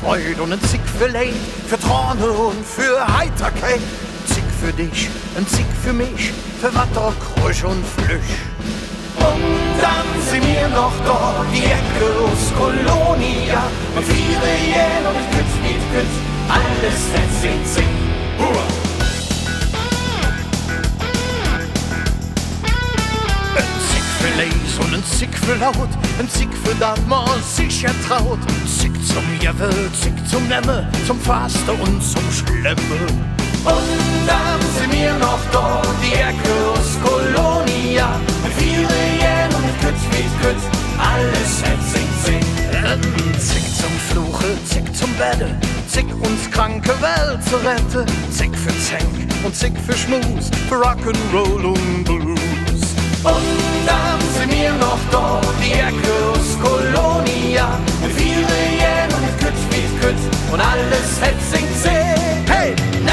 Freude und ein Zick für Leid, für Träne und für Heiterkeit. Ein Zick für dich, ein Zick für mich, für Watter, Krusch und Flüsch. Und dann sind wir noch da, die Ecke aus Kolonia. Und viele Jähen und Kütz mit Kütz, alles jetzt in Zing. Ein Zick für Leis und ein Zick für Laut, ein Zick für das man sich ertraut. Ein Zick zum Jewe, Zick zum Nemme, zum Faste und zum Schlemme. Und dann sind wir noch da, die Ecke aus Kolonia. Mit viele Jähen und mit Kütz mit Kütz, alles jetzt sing, sing. Zick zum Fluche, Zick zum Bette, Zick uns kranke Welt zu retten. Zick für Zeng und Zick für Schmus, für Rock'n'Roll und Blues. Und dann sind wir noch da, die Ecke aus Kolonia. Mit viele Jähen und mit Kütz und alles jetzt sing, sing. Hey! Na,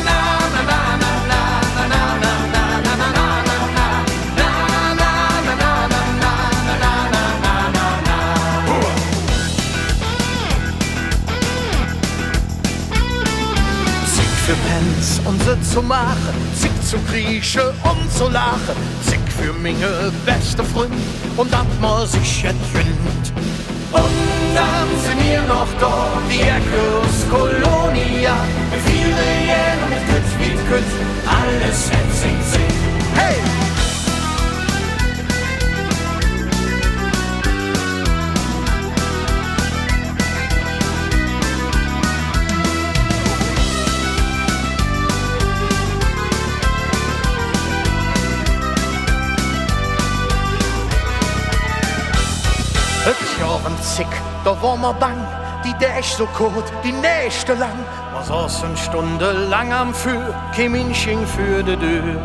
na, na, na, na, na, na, na, na, na, na, na, na, na. Na, na, na, na, na, na, na, na, na, na, na. Zick für Pens und sie zu machen, Zick zu kriechen und zu lachen, Zick für meine beste Freund und dat man sich getrennt. Und dann sind wir noch da, die Ecke aus Kolonia. Mit viele Jähen und mit Kütz, alles jetzt sing, sing. Hey! Zick, da war mir bang, die Däch so kurz, die Nächte lang. Wir saßen stundenlang am Für, kein München für die Tür.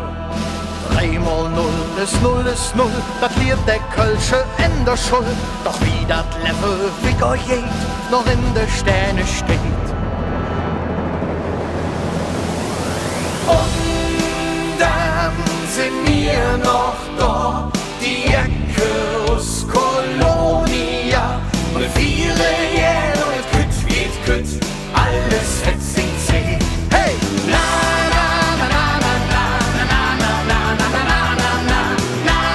3 mal 0 ist 0 ist 0, das liert der Kölsche in der Schuld. Doch wie dat Level Wicker geht, noch in der Sterne steht. Und dann sind wir noch da, die Ecke aus Kolonia. Und viele Jähen und Kütz, alles jetzt sing, sing. Hey! Na, na, na, na, na, na, na, na, na, na, na, na, na,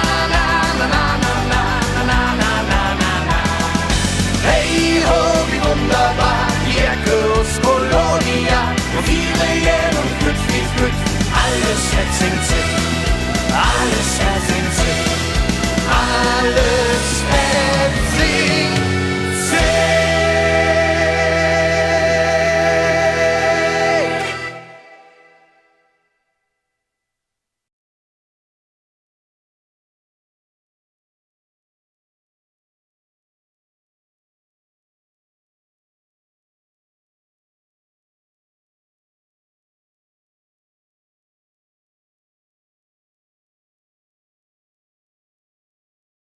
na, na, na, na, na, na, na. Hey, ho, wie wunderbar, die Ecke aus Kolonia. Und viele Jähen und Kütz, alles jetzt sing, sing. Alles